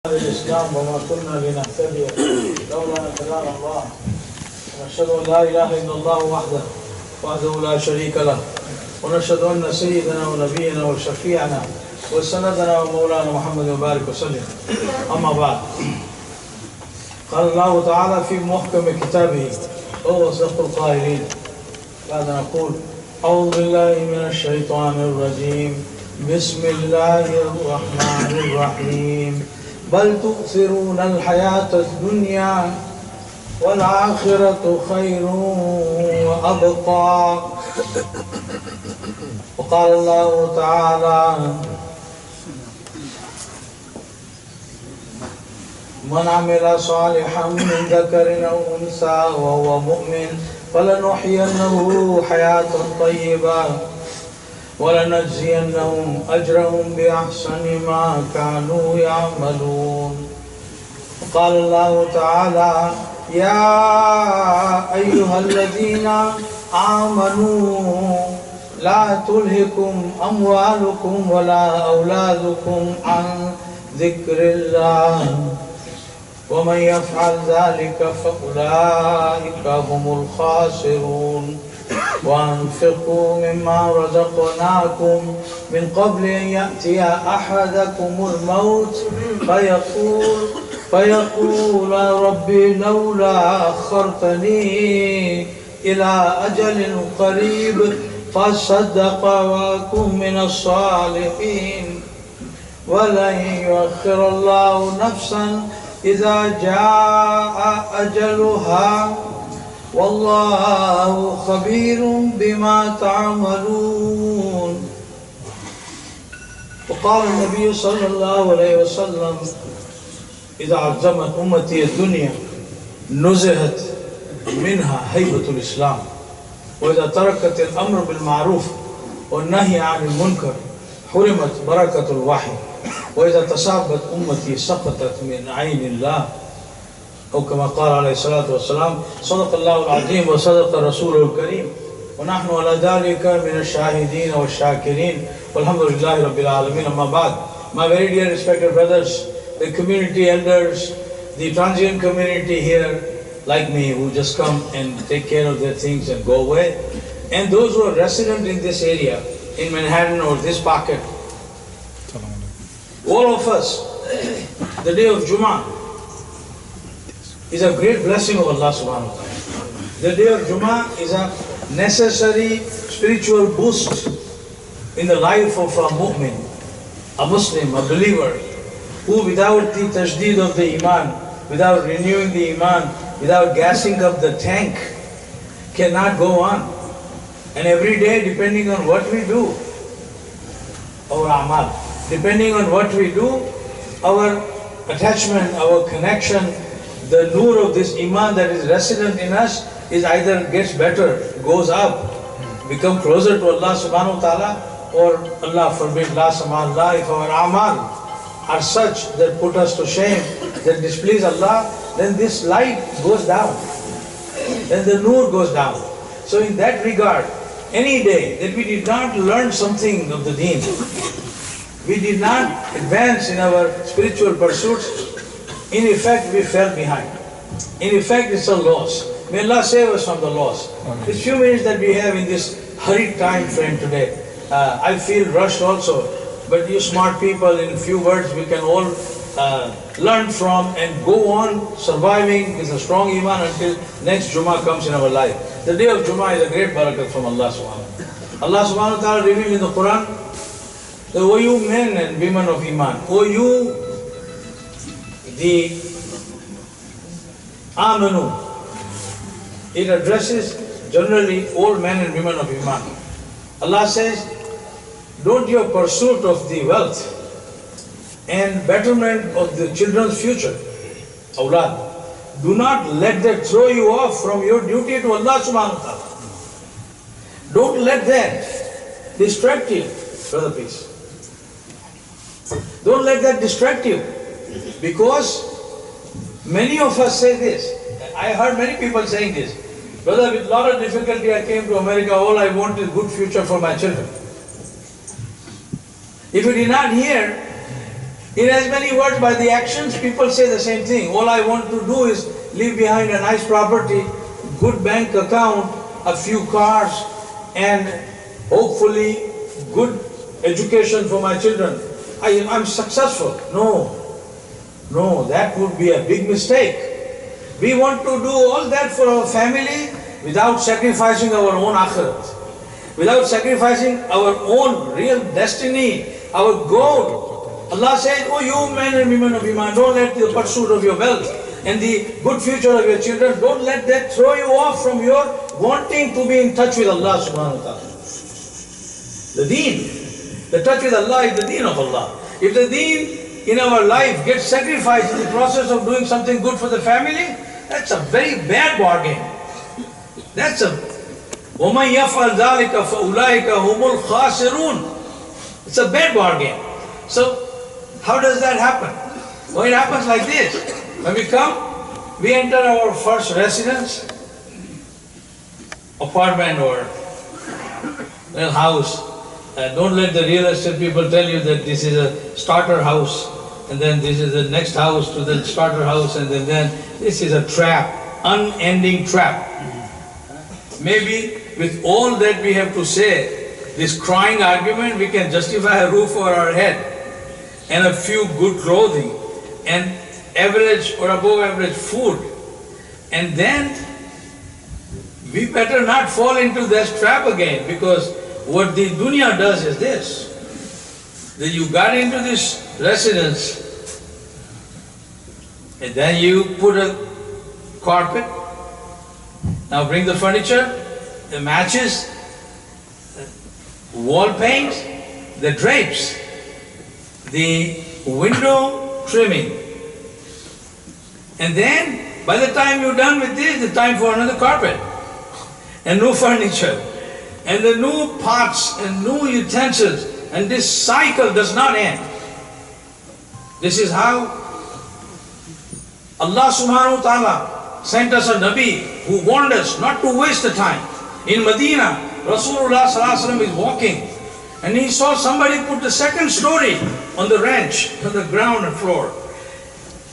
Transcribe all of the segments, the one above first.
الإسلام وما كنا لنهتدي لولا أن هدانا الله ونشهد أن لا إله إلا الله وحده لا شريك له ونشهد أن سيدنا ونبينا وشفيعنا وسندنا ومولانا محمد وبارك وسلم. أما بعد، قال الله تعالى في محكم كتابه وهو أصدق القائلين بعد نقول أعوذ بالله من الشيطان الرجيم بسم الله الرحمن الرحيم بل تؤثرون الحياة الدنيا والآخرة خير وأبقى. وقال الله تعالى من عمل صالحا من ذكر أو أنثى وهو مؤمن فلنحيينه حياة طيبة ولنجزينهم أجرهم بأحسن ما كانوا يعملون. قال الله تعالى يا أيها الذين آمنوا لا تلهكم أموالكم ولا أولادكم عن ذكر الله ومن يفعل ذلك فأولئك هم الخاسرون. وأنفقوا مما رزقناكم من قبل أن يأتي أحدكم الموت فيقول ربي لولا أخرتني إلى أجل قريب فأصدق وأكن من الصالحين ولن يؤخر الله نفسا إذا جاء أجلها والله خبير بما تعملون. وقال النبي صلى الله عليه وسلم إذا عزمت أمتي الدنيا نزهت منها هيبة الإسلام وإذا تركت الأمر بالمعروف والنهي عن المنكر حرمت بركة الوحي وإذا تصابت أمتي سقطت من عين الله أو كما قال عليه الصلاة والسلام صدق الله العظيم وصدق رسوله الكريم ونحن على ذلك من الشاهدين والشاكرين والحمد لله رب العالمين. أما بعد, my very dear respected brothers, the community elders, the transient community here like me who just come and take care of their things and go away, and those who are resident in this area in Manhattan or this pocket, all of us, the day of JUMAH is a great blessing of Allah subhanahu wa ta'ala. The day of JUMAH is a necessary spiritual boost in the life of a mu'min, a Muslim, a believer, who without the tajdeed of the iman, without renewing the iman, without gassing up the tank, cannot go on. And every day, depending on what we do, our amal, depending on what we do, our attachment, our connection, the nur of this iman that is resident in us is either gets better, goes up, become closer to Allah subhanahu wa ta'ala, or Allah forbid, la samallah, if our amal are such that put us to shame, that displease Allah, then this light goes down, then the nur goes down. So in that regard, any day that we did not learn something of the deen, we did not advance in our spiritual pursuits, in effect we fell behind. In effect it's a loss. May Allah save us from the loss. These few minutes that we have in this hurried time frame today, I feel rushed also, but you smart people, in few words we can all learn from and go on surviving with a strong iman until next Jummah comes in our life. The day of Jummah is a great barakat from Allah subhanahu wa ta'ala. Allah subhanahu wa ta'ala revealed in the Quran that, O you men and women of iman, O you the amanu, it addresses generally all men and women of iman. Allah says, don't your pursuit of the wealth and betterment of the children's future, awlad, do not let that throw you off from your duty to Allah subhanahu wa ta'ala. Don't let that distract you, brother, please. Don't let that distract you. Because many of us say this, I heard many people saying this, brother, with a lot of difficulty I came to America, all I want is good future for my children. If you did not hear In as many words, by the actions, people say the same thing. All I want to do is leave behind a nice property, good bank account, a few cars, and hopefully good education for my children. I'm successful. No, that would be a big mistake. We want to do all that for our family without sacrificing our own akhirat, without sacrificing our own real destiny, our goal. Allah says, oh you men and women of Iman, don't let the pursuit of your wealth and the good future of your children, don't let that throw you off from your wanting to be in touch with Allah subhanahu wa ta'ala. The deen, the touch with Allah is the deen of Allah. If the deen in our life gets sacrificed in the process of doing something good for the family, that's a very bad bargain. That's a وَمَنْ يَفْعَلْ ذَلِكَ فَأُولَٰئِكَ هُمُ الْخَاسِرُونَ. It's a bad bargain. So how does that happen? Well, it happens like this. When we come, we enter our first residence, apartment or little house. Don't let the real estate people tell you that this is a starter house, and then this is the next house to the starter house, and then this is a trap, unending trap. Maybe with all that we have to say, this crying argument, we can justify a roof over our head and a few good clothing and average or above average food. And then we better not fall into that trap again, because what the dunya does is this, that you got into this residence and then you put a carpet, now bring the furniture, the matches, the wall paints, the drapes, the window trimming. And then by the time you're done with this, it's time for another carpet and new furniture and the new pots and new utensils, and this cycle does not end. This is how Allah subhanahu wa ta'ala sent us a Nabi who warned us not to waste the time. In Medina, Rasulullah sallallahu alaihi wasallam is walking and he saw somebody put the second story on the ranch, on the ground and floor.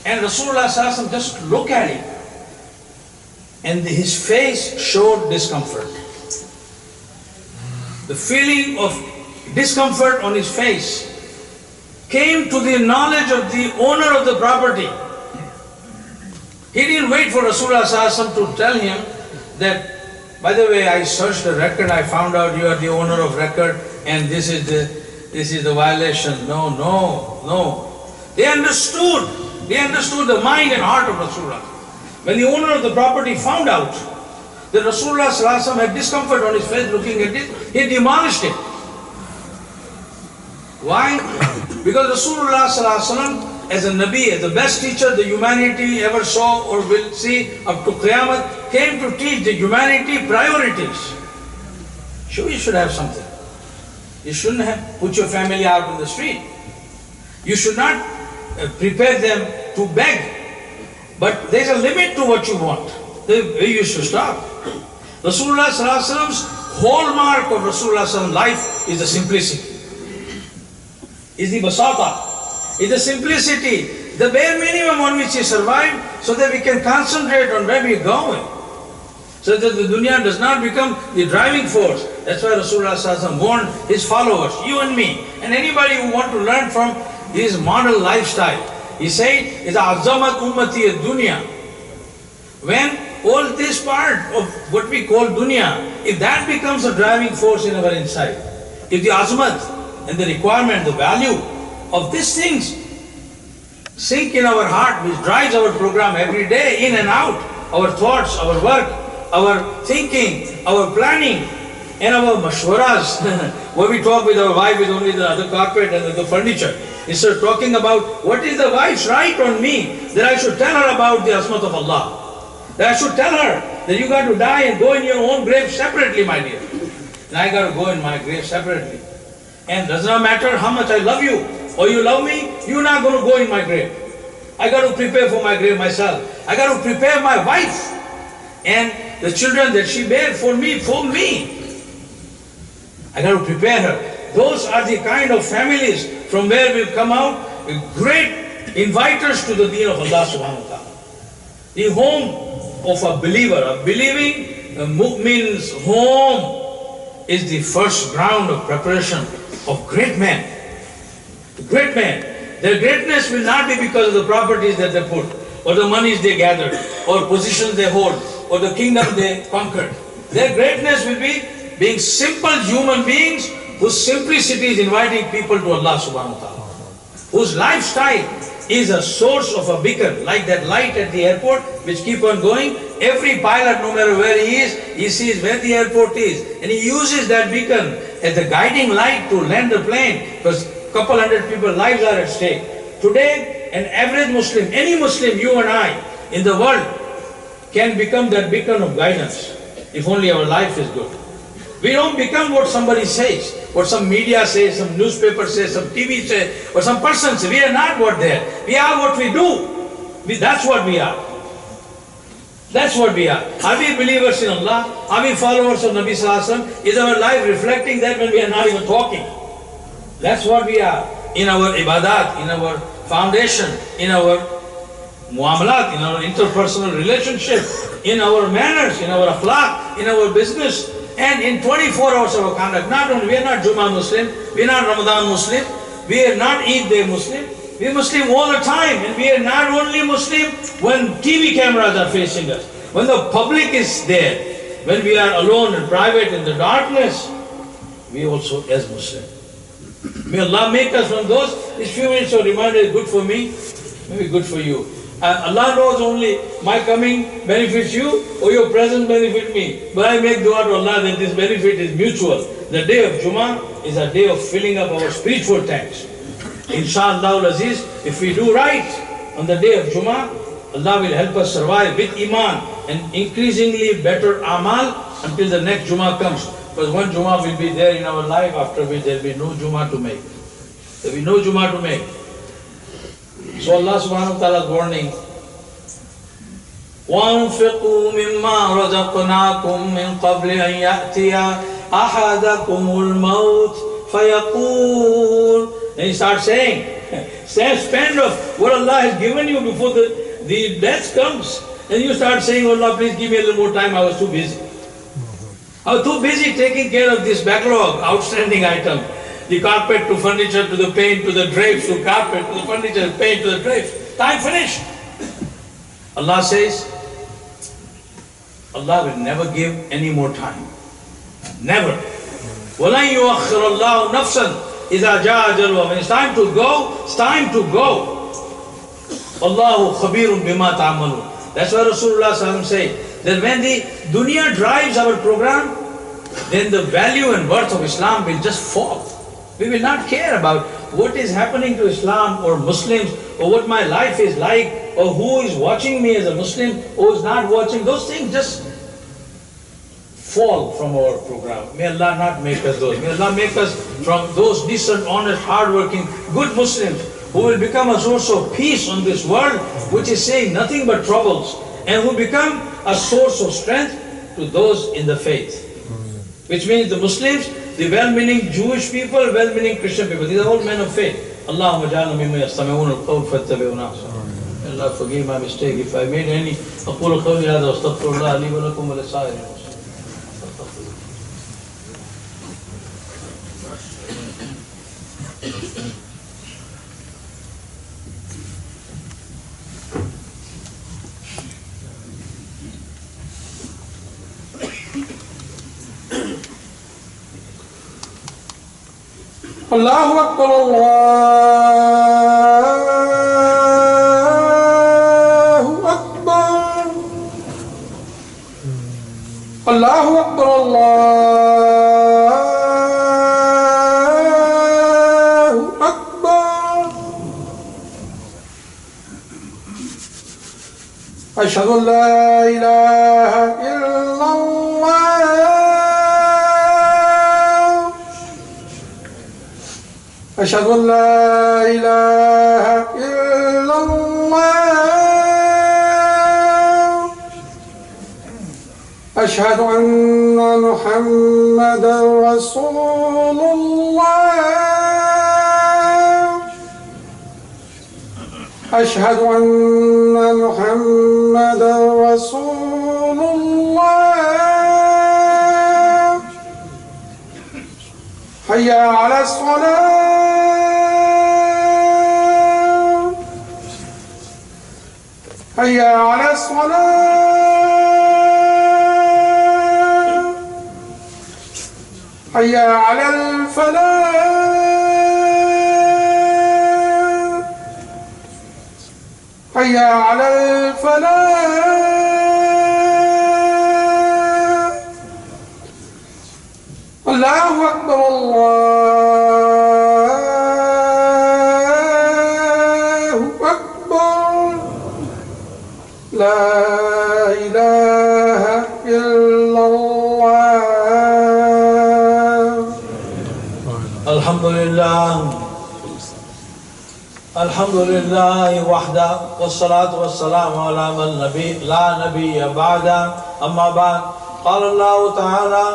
And Rasulullah sallallahu alaihi wasallam just looked at him and his face showed discomfort. The feeling of discomfort on his face came to the knowledge of the owner of the property. He didn't wait for Rasulullah sallallahu alaihi wasallam to tell him that, by the way, I searched the record, I found out you are the owner of record and this is the violation. No. They understood the mind and heart of Rasulullah. When the owner of the property found out that Rasulullah sallallahu alaihi wasallam had discomfort on his face looking at it, he demolished it. Why? Because Rasulullah sallallahu alaihi wasallam, as a Nabi, as the best teacher the humanity ever saw or will see up to Qiyamah, came to teach the humanity priorities. Sure, you should have something. You shouldn't have put your family out in the street. You should not prepare them to beg. But there's a limit to what you want. You should stop. Rasulullah sallallahu alaihi wasallam's hallmark of Rasulullah sallallahu alaihi wasallam's life is the simplicity. Is the basata. Is the simplicity, the bare minimum on which he survived, so that we can concentrate on where we are going. So that the dunya does not become the driving force. That's why Rasulullah sallallahu alaihi wasallam warned his followers, you and me, and anybody who want to learn from his model lifestyle. He said, "Is azamat ummati ad-dunya." When all this part of what we call dunya, if that becomes a driving force in our inside, if the azmat and the requirement, the value of these things sink in our heart, which drives our program every day, in and out, our thoughts, our work, our thinking, our planning, and our mashwaras, where we talk with our wife with only the other carpet and the furniture. Instead of talking about what is the wife's right on me, that I should tell her about the azmat of Allah. That I should tell her that you got to die and go in your own grave separately, my dear. And I got to go in my grave separately. And it does not matter how much I love you, or you love me, you're not going to go in my grave. I got to prepare for my grave myself. I got to prepare my wife and the children that she bear for me. I got to prepare her. Those are the kind of families from where we'll come out great inviters to the deen of Allah subhanahu wa ta'ala. The home of a believer, a believing mu'min's home is the first ground of preparation of great men. Great men. Their greatness will not be because of the properties that they put, or the monies they gathered, or positions they hold, or the kingdom they conquered. Their greatness will be being simple human beings whose simplicity is inviting people to Allah subhanahu wa ta'ala, whose lifestyle is a source of a beacon, like that light at the airport which keep on going. Every pilot, no matter where he is, he sees where the airport is, and he uses that beacon as the guiding light to land the plane, because a couple hundred people's lives are at stake. Today, an average Muslim, any Muslim, you and I, in the world, can become that beacon of guidance, if only our life is good. We don't become what somebody says, what some media says, some newspaper says, some TV says, or some person says. We are not what they are. We are what we do. That's what we are. That's what we are. Are we believers in Allah? Are we followers of Nabi Sallallahu Alaihi Wasallam? Is our life reflecting that when we are not even talking? That's what we are. In our ibadat, in our foundation, in our muamalat, in our interpersonal relationship, in our manners, in our akhlaq, in our business, and in 24 hours of our conduct. Not only, we are not Jummah Muslim, we are not Ramadan Muslim, we are not Eid Day Muslim, we are Muslim all the time, and we are not only Muslim when TV cameras are facing us, when the public is there, when we are alone and private in the darkness, we also as Muslim. May Allah make us from those. This few minutes of reminder is good for me, maybe good for you. Allah knows only my coming benefits you or your presence benefit me. But I make dua to Allah that this benefit is mutual. The day of Jummah is a day of filling up our spiritual tanks. Inshallah Aziz, if we do right on the day of Jummah, Allah will help us survive with Iman and increasingly better amal until the next Jummah comes. Because one Jummah will be there in our life, after which there will be no Jummah to make. There will be no Jummah to make. So Allah subhanahu wa ta'ala's warning, وَأَنْفِقُوا مِمَّا رَزَقْنَاكُمْ مِنْ قَبْلِ أَنْ يَأْتِيَ أَحَدَكُمُ الْمَوْتِ فَيَقُولُ. Then you start saying, spend of what Allah has given you before the death comes. And you start saying, oh Allah, please give me a little more time, I was too busy. I was too busy taking care of this backlog, outstanding item. The carpet to furniture, to the paint, to the drapes, to carpet, to the furniture, paint, to the drapes. Time finished. Allah says, Allah will never give any more time. Never. وَلَنْ يُؤَخِّرَ اللَّهُ نَفْسًا إِذَا جَاءَ أَجَلُهَا. When it's time to go, it's time to go. Allahu khabirun bima ta'amalun. That's why Rasulullah sallallahu alaihi wasallam said that when the dunya drives our program, then the value and worth of Islam will just fall. We will not care about what is happening to Islam or Muslims, or what my life is like, or who is watching me as a Muslim, who is not watching. Those things just fall from our program. May Allah not make us those. May Allah make us from those decent, honest, hardworking, good Muslims who will become a source of peace on this world, which is saying nothing but troubles, and who become a source of strength to those in the faith. Which means the Muslims, the well-meaning Jewish people, well-meaning Christian people. These are all men of faith. Allahumma ja'alna mimman yastami'una al-qawl fattabi'una ahsana. Allah forgive my mistake if I made any. Aqulu qawli hadha wa astaghfirullah li wa lakum wa lisa'iril muslimin. Allahu Akbar, Allahu Akbar, Allahu Akbar, Allahu Akbar. Ashhadu an la ilaha illallah. أشهد أن لا إله إلا الله أشهد أن محمدا رسول الله أشهد أن محمدا رسول الله حي على الصلاة حي على الصلاة حي على الفلاح حي على الفلاح الله أكبر الله أكبر لا إله إلا الله. الحمد لله الحمد لله وحده والصلاة والسلام على من لا نبي بعده أما بعد قال الله تعالى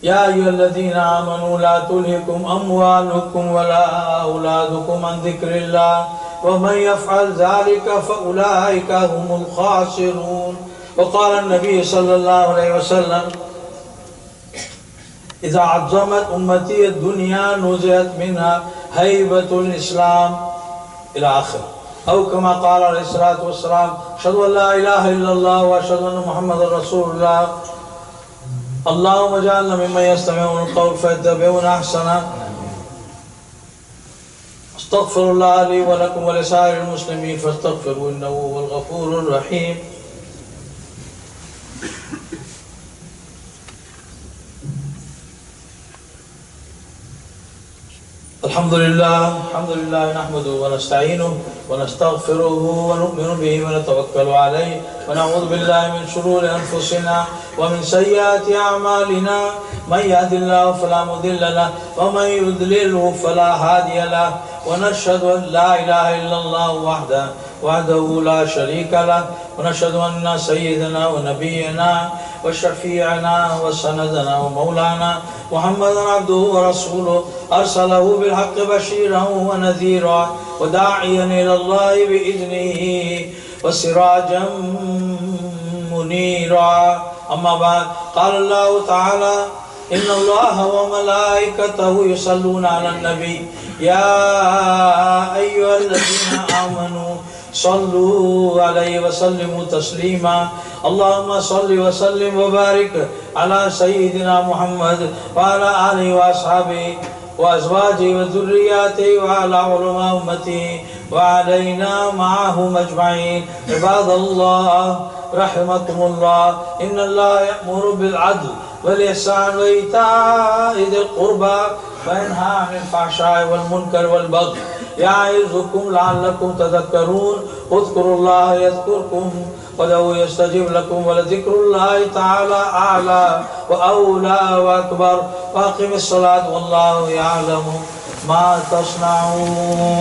يا أيها الذين آمنوا لا تلهكم أموالكم ولا أولادكم عن ذكر الله ومن يفعل ذلك فأولئك هم الخاسرون. وقال النبي صلى الله عليه وسلم إذا عظمت أمتي الدنيا نزعت منها هيبة الإسلام إلى آخر أو كما قال عليه الصلاة والسلام أشهد أن لا إله إلا الله وأشهد أن محمد رسول الله. اللهم اجعلنا ممن يستمعون القول فيتبعون أحسنه. استغفر الله لي ولكم ولسائر المسلمين فاستغفروا إنه هو الغفور الرحيم. الحمد لله نحمده ونستعينه ونستغفره ونؤمن به ونتوكل عليه ونعوذ بالله من شرور أنفسنا ومن سيئات أعمالنا من يهد الله فلا مضل له ومن يضلله فلا هادي له ونشهد أن لا إله إلا الله وحده لا شريك له ونشهد أن سيدنا ونبينا وشفيعنا وسندنا ومولانا محمدا عبده ورسوله أرسله بالحق بشيرا ونذيرا وداعيا إلى الله بإذنه وسراجا منيرا. أما بعد قال الله تعالى إن الله وملائكته يصلون على النبي يا أيها الذين آمنوا صلوا عليه وسلموا تسليما. اللهم صل وسلم وبارك على سيدنا محمد وعلى آله وأصحابه وأزواجه وذرياته وعلى علماء أمته وعلينا معهم أجمعين. عباد الله رحمكم الله إن الله يأمر بالعدل والإحسان وإيتاء ذي القربى وينهى عن الفحشاء والمنكر والبغي يعظكم لعلكم تذكرون. اذكروا الله يذكركم ودعوه يستجيب لكم ولذكر الله تعالى أعلى وأولى وأكبر. وأقم الصلاة والله يعلم ما تصنعون.